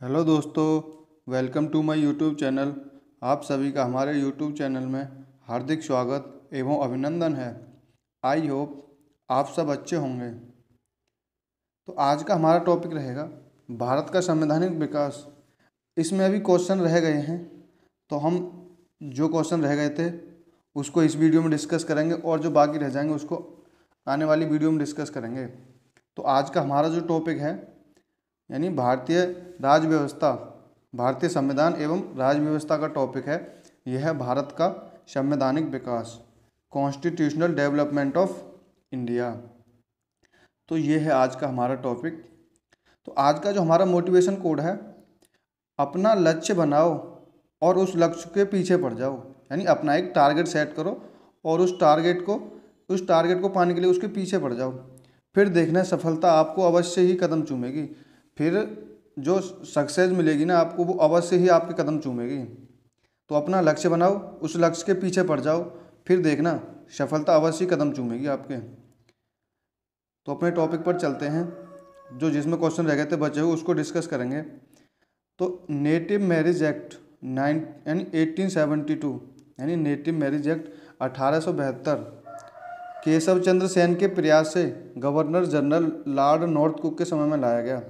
Hello दोस्तों, welcome to my YouTube channel. आप सभी का हमारे यूट्यूब चैनल में हार्दिक स्वागत एवं अभिनंदन है। आई होप आप सब अच्छे होंगे। तो आज का हमारा टॉपिक रहेगा भारत का संवैधानिक विकास। इसमें अभी क्वेश्चन रह गए हैं, तो हम जो क्वेश्चन रह गए थे उसको इस वीडियो में डिस्कस करेंगे और जो बाकी रह जाएंगे उसको आने वाली वीडियो में डिस्कस करेंगे। तो आज का हमारा जो टॉपिक है यानी भारतीय राज्य व्यवस्था, भारतीय संविधान एवं राज्य व्यवस्था का टॉपिक है। यह है भारत का संवैधानिक विकास, कॉन्स्टिट्यूशनल डेवलपमेंट ऑफ इंडिया। तो ये है आज का हमारा टॉपिक। तो आज का जो हमारा मोटिवेशन कोड है, अपना लक्ष्य बनाओ और उस लक्ष्य के पीछे पड़ जाओ। यानी अपना एक टारगेट सेट करो और उस टारगेट को पाने के लिए उसके पीछे पड़ जाओ। फिर देखना सफलता आपको अवश्य ही कदम चूमेगी। फिर जो सक्सेस मिलेगी ना आपको, वो अवश्य ही आपके कदम चूमेगी। तो अपना लक्ष्य बनाओ, उस लक्ष्य के पीछे पड़ जाओ, फिर देखना सफलता अवश्य ही कदम चूमेगी आपके। तो अपने टॉपिक पर चलते हैं, जो जिसमें क्वेश्चन रह गए थे बचे हुए उसको डिस्कस करेंगे। तो नेटिव मैरिज एक्ट 1872 यानी native marriage act 1872 Keshav Chandra Sen के प्रयास से governor general Lord north cook के समय में लाया गया।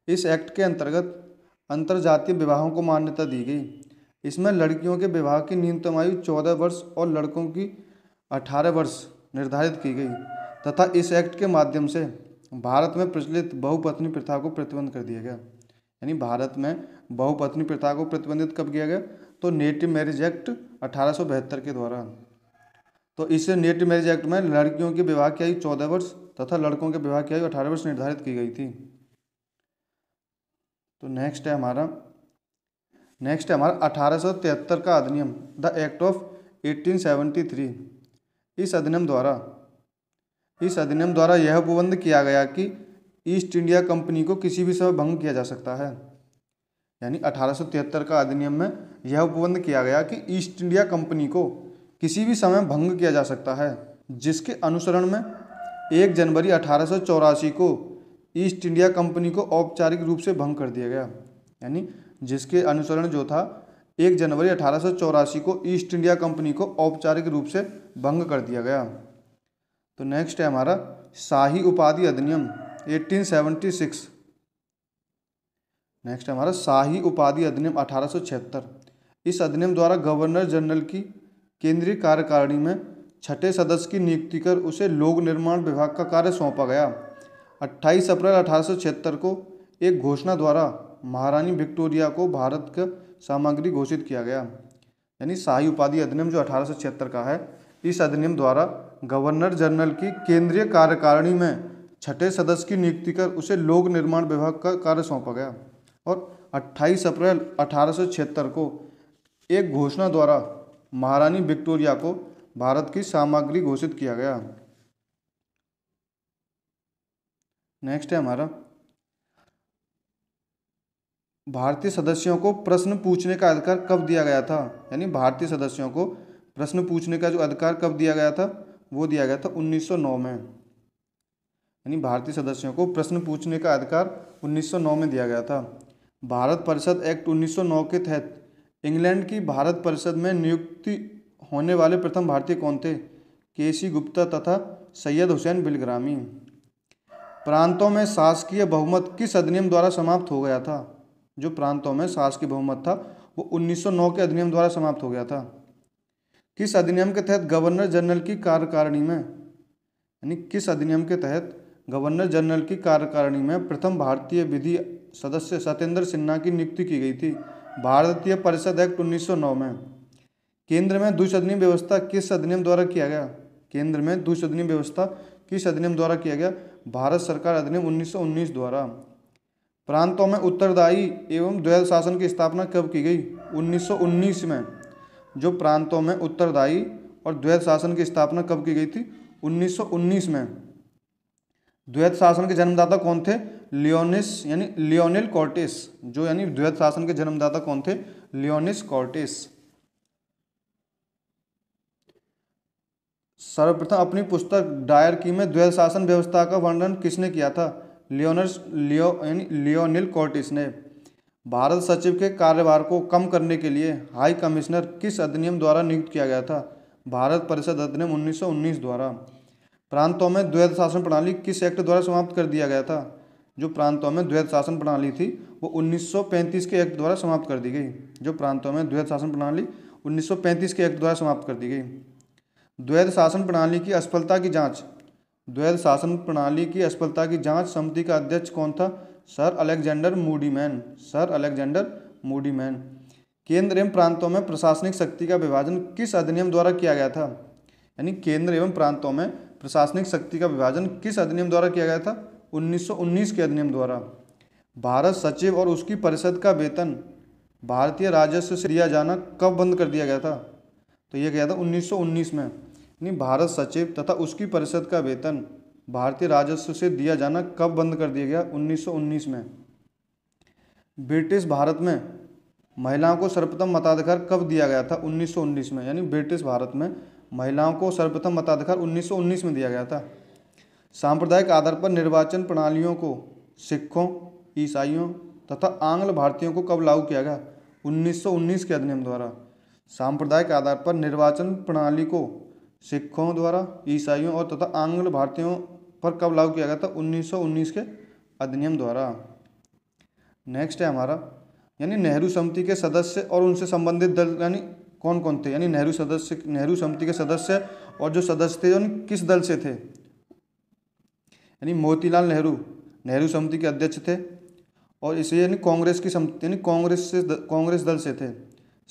इस एक्ट के अंतर्गत अंतरजातीय विवाहों को मान्यता दी गई। इसमें लड़कियों के विवाह की न्यूनतम आयु 14 वर्ष और लड़कों की 18 वर्ष निर्धारित की गई तथा इस एक्ट के माध्यम से भारत में प्रचलित बहुपत्नी प्रथा को प्रतिबंध कर दिया गया। यानी भारत में बहुपत्नी प्रथा को प्रतिबंधित कब किया गया? तो नेटिव मैरिज एक्ट 1872 के द्वारा। तो इस नेटिव मैरिज एक्ट में लड़कियों के विवाह की आयु 14 वर्ष तथा लड़कों के विवाह की आयु 18 वर्ष निर्धारित की गई थी। तो नेक्स्ट है हमारा 1873 का अधिनियम, द एक्ट ऑफ 1873। इस अधिनियम द्वारा यह उपबंध किया गया कि ईस्ट इंडिया कंपनी को किसी भी समय भंग किया जा सकता है। यानी 1873 का अधिनियम में यह उपबंध किया गया कि ईस्ट इंडिया कंपनी को किसी भी समय भंग किया जा सकता है, जिसके अनुसरण में 1 जनवरी 1884 को ईस्ट इंडिया कंपनी को औपचारिक रूप से भंग कर दिया गया। यानी जिसके अनुसरण जो था 1 जनवरी 1884 को ईस्ट इंडिया कंपनी को औपचारिक रूप से भंग कर दिया गया। तो नेक्स्ट है हमारा शाही उपाधि अधिनियम 1876। नेक्स्ट है हमारा शाही उपाधि अधिनियम 1876। इस अधिनियम द्वारा गवर्नर जनरल की केंद्रीय कार्यकारिणी में 6ठे सदस्य की नियुक्ति कर उसे लोक निर्माण विभाग का कार्य सौंपा गया। 28 अप्रैल 1876 को एक घोषणा द्वारा महारानी विक्टोरिया को भारत का सामग्री घोषित किया गया। यानी शाही उपाधि अधिनियम जो 1876 का है, इस अधिनियम द्वारा गवर्नर जनरल की केंद्रीय कार्यकारिणी में 6ठे सदस्य की नियुक्ति कर उसे लोक निर्माण विभाग का कार्य सौंपा गया। और 28 अप्रैल 1876 को एक घोषणा द्वारा महारानी विक्टोरिया को भारत की सामग्री घोषित किया गया। नेक्स्ट है हमारा भारतीय सदस्यों को प्रश्न पूछने का अधिकार कब दिया गया था। यानी भारतीय सदस्यों को प्रश्न पूछने का जो अधिकार कब दिया गया था, वो दिया गया था 1909 में। यानी भारतीय सदस्यों को प्रश्न पूछने का अधिकार 1909 में दिया गया था। भारत परिषद एक्ट 1909 के तहत इंग्लैंड की भारत परिषद में नियुक्ति होने वाले प्रथम भारतीय कौन थे? केसी गुप्ता तथा सैयद हुसैन बिलग्रामी। प्रांतों में शासकीय बहुमत किस अधिनियम द्वारा समाप्त हो गया था? जो प्रांतों में शासकीय बहुमत था वो 1909 के अधिनियम द्वारा समाप्त हो गया था। किस अधिनियम के तहत गवर्नर जनरल की कार्यकारिणी में, यानी किस अधिनियम के तहत गवर्नर जनरल की कार्यकारिणी में प्रथम भारतीय विधि सदस्य सत्येंद्र सिन्हा की नियुक्ति की गई थी? भारतीय परिषद एक्ट 1909 में। केंद्र में द्विसदनीय व्यवस्था किस अधिनियम द्वारा किया गया? केंद्र में द्विसदनीय व्यवस्था किस अधिनियम द्वारा किया गया? भारत सरकार अधिनियम 1919 द्वारा। प्रांतों में उत्तरदायी एवं द्वैध शासन की स्थापना कब की गई? 1919 में। जो प्रांतों में उत्तरदायी और द्वैध शासन की स्थापना कब की गई थी? 1919 में। द्वैध शासन के जन्मदाता कौन थे? Lionel Curtis. जो यानी द्वैध शासन के जन्मदाता कौन थे? Lionel Curtis. सर्वप्रथम अपनी पुस्तक डायरकी में द्वैध शासन व्यवस्था का वर्णन किसने किया था? लियोनेल कॉर्टेस ने। भारत सचिव के कार्यभार को कम करने के लिए हाई कमिश्नर किस अधिनियम द्वारा नियुक्त किया गया था? भारत परिषद अधिनियम 1919 द्वारा। प्रांतों में द्वैध शासन प्रणाली किस एक्ट द्वारा समाप्त कर दिया गया था? जो प्रांतों में द्वैध शासन प्रणाली थी वो 1935 के एक्ट द्वारा समाप्त कर दी गई। जो प्रांतों में द्वैध शासन प्रणाली 1935 के एक्ट द्वारा समाप्त कर दी गई। द्वैध शासन प्रणाली की असफलता की जांच, द्वैध शासन प्रणाली की असफलता की जांच समिति का अध्यक्ष कौन था? Sir Alexander Muddiman. Sir Alexander Muddiman. केंद्र एवं प्रांतों में प्रशासनिक शक्ति का विभाजन किस अधिनियम द्वारा किया गया था? यानी केंद्र एवं प्रांतों में प्रशासनिक शक्ति का विभाजन किस अधिनियम द्वारा किया गया था? 1919 के अधिनियम द्वारा। भारत सचिव और उसकी परिषद का वेतन भारतीय राजस्व से दिया जाना कब बंद कर दिया गया था? तो ये गया था 1919 में। यानी भारत सचिव तथा उसकी परिषद का वेतन भारतीय राजस्व से दिया जाना कब बंद कर दिया गया? 1919 में। ब्रिटिश भारत में महिलाओं को सर्वप्रथम मताधिकार कब दिया गया था? 1919 में। यानी ब्रिटिश भारत में महिलाओं को सर्वप्रथम मताधिकार 1919 में दिया गया था। सांप्रदायिक आधार पर निर्वाचन प्रणालियों को सिखों, ईसाइयों तथा आंग्ल भारतीयों को कब लागू किया गया? 1919 के अधिनियम द्वारा। सांप्रदायिक आधार पर निर्वाचन प्रणाली को सिखों द्वारा, ईसाइयों और तथा आंग्ल भारतीयों पर कब लागू किया गया था? 1919 के अधिनियम द्वारा। नेक्स्ट है हमारा, यानी नेहरू समिति के सदस्य और उनसे संबंधित दल यानी कौन कौन थे? यानी नेहरू समिति के सदस्य और जो सदस्य थे यानी किस दल से थे? यानी मोतीलाल नेहरू नेहरू समिति के अध्यक्ष थे और इसे यानी कांग्रेस की समिति यानी कांग्रेस दल से थे।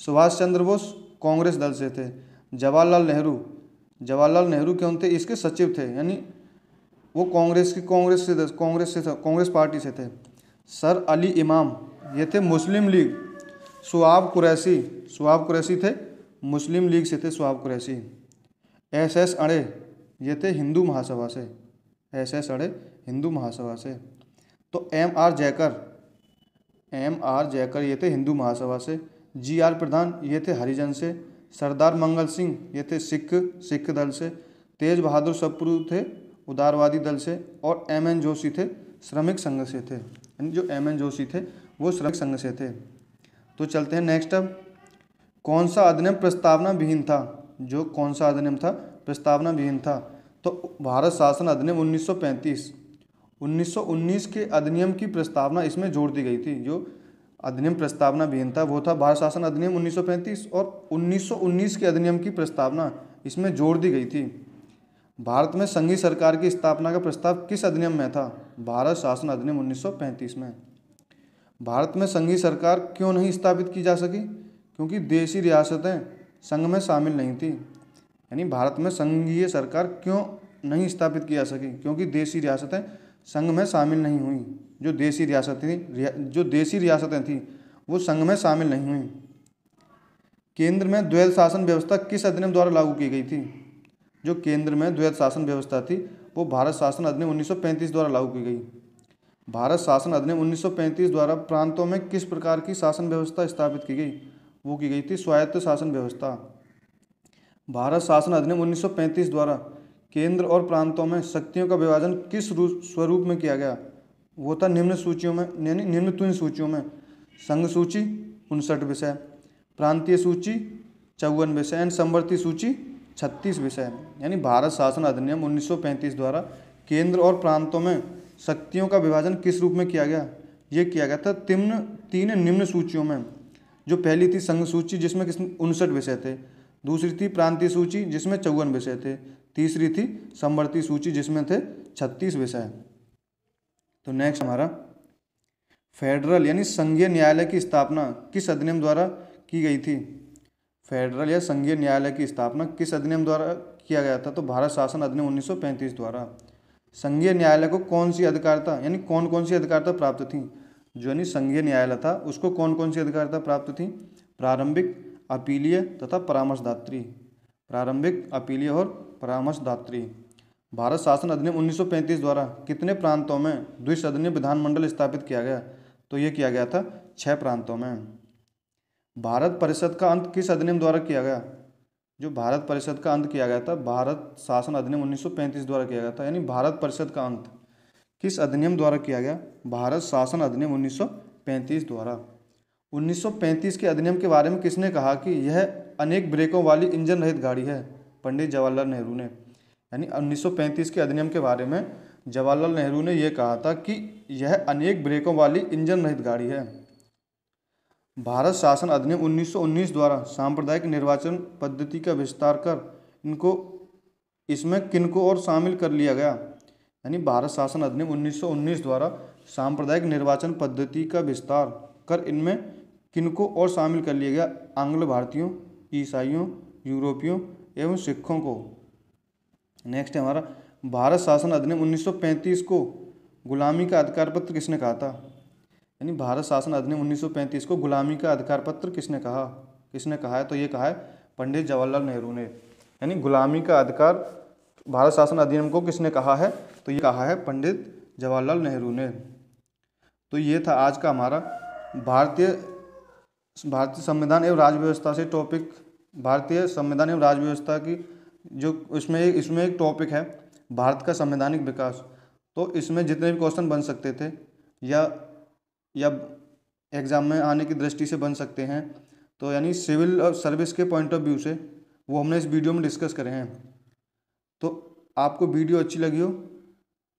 सुभाष चंद्र बोस कांग्रेस दल से थे। जवाहरलाल नेहरू कौन थे? इसके सचिव थे, यानी वो कांग्रेस पार्टी से थे। सर अली इमाम ये थे मुस्लिम लीग। सुआब कुरैशी थे मुस्लिम लीग से थे। सुआब कुरैशी। एस अड़े ये थे हिंदू महासभा से। हिंदू महासभा से। तो एम आर जयकर ये थे हिंदू महासभा से। जी.आर. प्रधान ये थे हरिजन से। सरदार मंगल सिंह ये थे सिख दल से। तेज बहादुर सप्रू थे उदारवादी दल से। और एम.एन. जोशी थे श्रमिक संघ से थे। यानी जो एम.एन. जोशी थे वो श्रमिक संघ से थे। तो चलते हैं नेक्स्ट। अब कौन सा अधिनियम प्रस्तावना विहीन था? जो कौन सा अधिनियम था प्रस्तावना विहीन था? तो भारत शासन अधिनियम 1935। 1919 के अधिनियम की प्रस्तावना इसमें जोड़ दी गई थी। जो अधिनियम प्रस्तावना विहीन था वो था भारत शासन अधिनियम 1935 और 1919 के अधिनियम की प्रस्तावना इसमें जोड़ दी गई थी। भारत में संघीय सरकार की स्थापना का प्रस्ताव किस अधिनियम में था? भारत शासन अधिनियम 1935 में। भारत में संघीय सरकार क्यों नहीं स्थापित की जा सकी? क्योंकि देशी रियासतें संघ में शामिल नहीं थी। यानी भारत में संघीय सरकार क्यों नहीं स्थापित की जा सकी? क्योंकि देशी रियासतें संघ में शामिल नहीं हुई। जो देशी रियासतें थी वो संघ में शामिल नहीं हुई। केंद्र में द्वैध शासन व्यवस्था किस अधिनियम द्वारा लागू की गई थी? जो केंद्र में द्वैध शासन व्यवस्था थी वो भारत शासन अधिनियम 1935 द्वारा लागू की गई। भारत शासन अधिनियम 1935 द्वारा प्रांतों में किस प्रकार की शासन व्यवस्था स्थापित की गई? वो की गई थी स्वायत्त शासन व्यवस्था। भारत शासन अधिनियम 1935 द्वारा केंद्र और प्रांतों में शक्तियों का विभाजन किस स्वरूप में किया गया? वो था निम्न सूचियों में, यानी निम्न सूचियों में। संघ सूची 59 विषय, प्रांतीय सूची 54 विषय एंड समवर्ती सूची 36 विषय। यानी भारत शासन अधिनियम 1935 द्वारा केंद्र और प्रांतों में शक्तियों का विभाजन किस रूप में किया गया? ये किया गया था तीन निम्न सूचियों में। जो पहली थी संघ सूची जिसमें 59 विषय थे, दूसरी थी प्रांतीय सूची जिसमें 54 विषय थे, तीसरी थी समवर्ती सूची जिसमें थे 36 विषय। तो नेक्स्ट हमारा फेडरल यानी संघीय न्यायालय की स्थापना किस अधिनियम द्वारा की गई थी? फेडरल या संघीय न्यायालय की स्थापना किस अधिनियम द्वारा किया गया था? तो भारत शासन अधिनियम 1935 द्वारा। संघीय न्यायालय को कौन सी अधिकारिता यानी कौन सी अधिकारिता प्राप्त थी? जो यानी संघीय न्यायालय था उसको कौन सी अधिकारिता प्राप्त थी? प्रारंभिक, अपीलीय तथा परामर्शदात्री। प्रारंभिक, अपीलीय और परामर्शदात्री। भारत शासन अधिनियम 1935 द्वारा कितने प्रांतों में द्विसदनीय विधानमंडल स्थापित किया गया? तो ये किया गया था 6 प्रांतों में। भारत परिषद का अंत किस अधिनियम द्वारा किया गया? जो भारत परिषद का अंत किया गया था भारत शासन अधिनियम 1935 द्वारा किया गया था। यानी भारत परिषद का अंत किस अधिनियम द्वारा किया गया? भारत शासन अधिनियम 1935 द्वारा। 1935 के अधिनियम के बारे में किसने कहा कि यह अनेक ब्रेकों वाली इंजन रहित गाड़ी है? पंडित जवाहरलाल नेहरू ने। यानी 1935 के अधिनियम के बारे में जवाहरलाल नेहरू ने यह कहा था कि यह अनेक ब्रेकों वाली इंजन रहित गाड़ी है। भारत शासन अधिनियम 1919 द्वारा सांप्रदायिक निर्वाचन पद्धति का विस्तार कर इसमें किनको और शामिल कर लिया गया? यानी भारत शासन अधिनियम 1919 द्वारा सांप्रदायिक निर्वाचन पद्धति का विस्तार कर इनमें किनको और शामिल कर लिया गया? आंग्ल भारतीयों, ईसाइयों, यूरोपियों एवं सिखों को। नेक्स्ट है हमारा, भारत शासन अधिनियम 1935 को गुलामी का अधिकार पत्र किसने कहा था? यानी भारत शासन अधिनियम 1935 को गुलामी का अधिकार पत्र किसने कहा है? तो ये कहा है पंडित जवाहरलाल नेहरू ने। यानी गुलामी का अधिकार भारत शासन अधिनियम को किसने कहा है? तो ये कहा है पंडित जवाहरलाल नेहरू ने। तो ये था आज का हमारा भारतीय संविधान एवं राज्य व्यवस्था से टॉपिक। भारतीय संविधान एवं राज्य व्यवस्था की जो इसमें एक टॉपिक है भारत का संवैधानिक विकास। तो इसमें जितने भी क्वेश्चन बन सकते थे या एग्ज़ाम में आने की दृष्टि से बन सकते हैं, तो यानी सिविल और सर्विस के पॉइंट ऑफ व्यू से वो हमने इस वीडियो में डिस्कस करे हैं। तो आपको वीडियो अच्छी लगी हो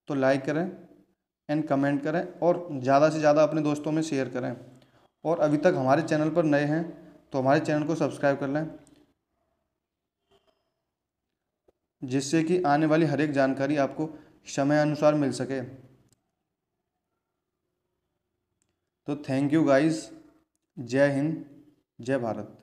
तो लाइक करें एंड कमेंट करें और ज़्यादा से ज़्यादा अपने दोस्तों में शेयर करें। और अभी तक हमारे चैनल पर नए हैं तो हमारे चैनल को सब्सक्राइब कर लें, जिससे कि आने वाली हर एक जानकारी आपको समय अनुसार मिल सके। तो थैंक यू गाइस। जय हिंद, जय भारत।